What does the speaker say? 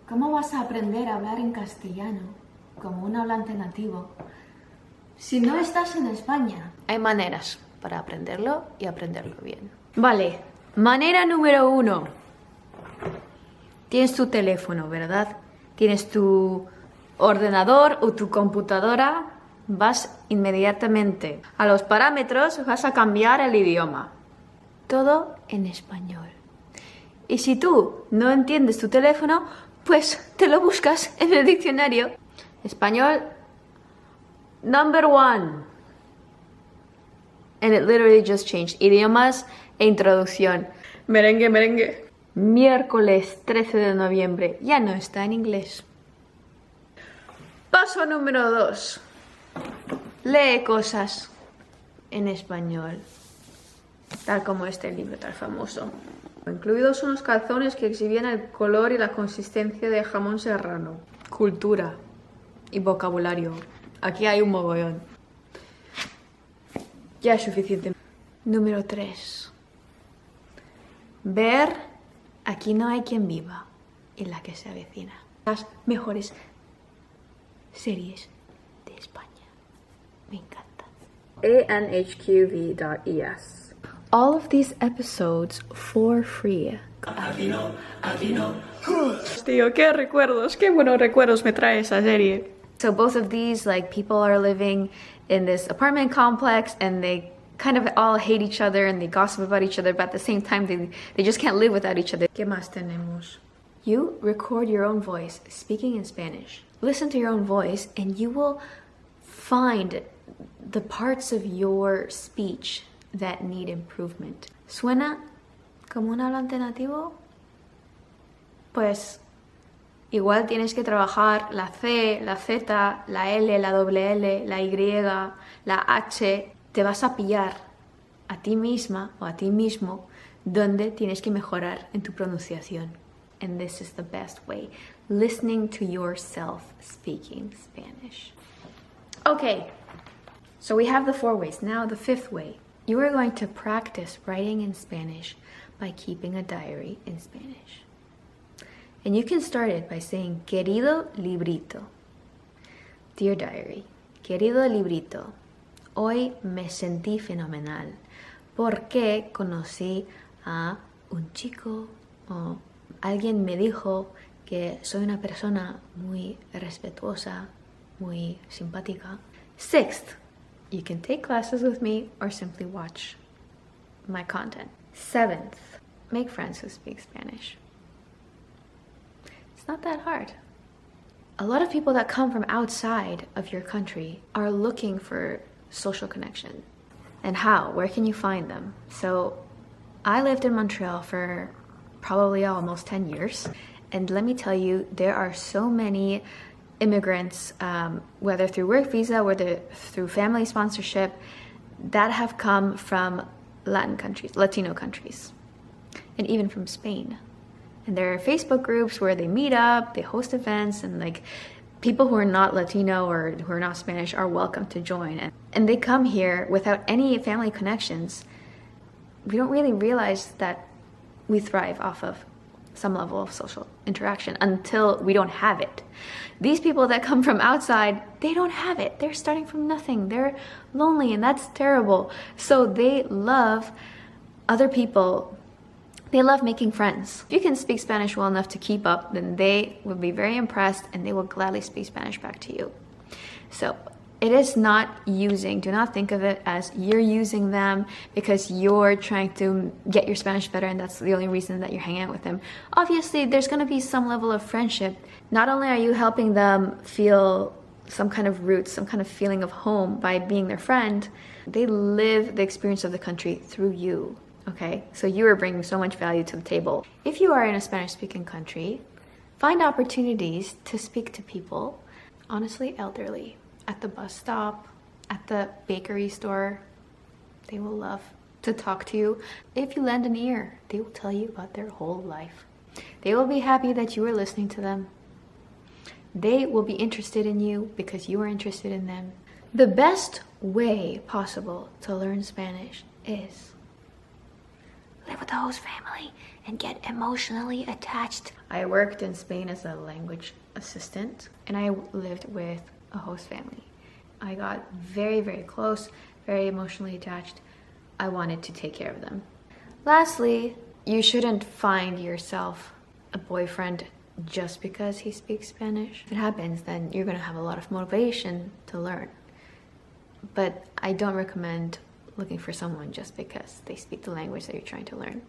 ¿Cómo vas a aprender a hablar en castellano como un hablante nativo si no estás en España? Hay maneras para aprenderlo y aprenderlo bien. Vale, manera número 1. Tienes tu teléfono, ¿verdad? Tienes tu ordenador o tu computadora. Vas inmediatamente a los parámetros, vas a cambiar el idioma. Todo en español. Y si tú no entiendes tu teléfono, pues te lo buscas en el diccionario. Español number 1. And it literally just changed. Idiomas e introducción. Merengue, merengue. Miércoles 13 de noviembre. Ya no está en inglés. Paso número 2. Lee cosas en español. Tal como este libro tan famoso. Incluidos unos calzones que exhibían el color y la consistencia de jamón serrano. Cultura y vocabulario. Aquí hay un mogollón. Ya es suficiente. Número 3. Ver Aquí no hay quien viva y la que se avecina. Las mejores series de España. Me encantan. anhqv.es. All of these episodes for free. Aquí no, aquí no. Tío, qué recuerdos, qué buenos recuerdos me trae esa serie. So both of these, like, people are living in this apartment complex and they kind of all hate each other and they gossip about each other, but at the same time they just can't live without each other. ¿Qué más tenemos? You record your own voice speaking in Spanish. Listen to your own voice and you will find the parts of your speech that need improvement. ¿Suena como un hablante nativo? Pues igual tienes que trabajar la C, la Z, la L, la doble L, la Y, la H. Te vas a pillar a ti misma o a ti mismo donde tienes que mejorar en tu pronunciación. And this is the best way. Listening to yourself speaking Spanish. Okay, so we have the 4 ways. Now the 5th way. You are going to practice writing in Spanish by keeping a diary in Spanish. And you can start it by saying, querido librito. Dear diary, querido librito. Hoy me sentí fenomenal porque conocí a un chico o alguien me dijo que soy una persona muy respetuosa, muy simpática. 6th, you can take classes with me or simply watch my content. 7th, make friends who speak Spanish. It's not that hard. A lot of people that come from outside of your country are looking for social connection. And how? Where can you find them? So I lived in Montreal for probably almost 10 years. And let me tell you, there are so many immigrants, whether through work visa, whether through family sponsorship, that have come from Latin countries, Latino countries, and even from Spain. And there are Facebook groups where they meet up, they host events, and like people who are not Latino or who are not Spanish are welcome to join. And they come here without any family connections. We don't really realize that we thrive off of some level of social interaction until we don't have it. These people that come from outside, they don't have it. They're starting from nothing. They're lonely and that's terrible. So they love other people. They love making friends. If you can speak Spanish well enough to keep up, then they will be very impressed and they will gladly speak Spanish back to you. So it is not using. Do not think of it as you're using them because you're trying to get your Spanish better and that's the only reason that you're hanging out with them. Obviously, there's going to be some level of friendship. Not only are you helping them feel some kind of roots, some kind of feeling of home by being their friend, they live the experience of the country through you. Okay, so you are bringing so much value to the table. If you are in a Spanish-speaking country, find opportunities to speak to people, honestly elderly, at the bus stop, at the bakery store. They will love to talk to you. If you lend an ear, they will tell you about their whole life. They will be happy that you are listening to them. They will be interested in you because you are interested in them. The best way possible to learn Spanish is live with the host family and get emotionally attached. I worked in Spain as a language assistant, and I lived with a host family. I got very, very close, very emotionally attached. I wanted to take care of them. Lastly, you shouldn't find yourself a boyfriend just because he speaks Spanish. If it happens, then you're gonna have a lot of motivation to learn. But I don't recommend looking for someone just because they speak the language that you're trying to learn.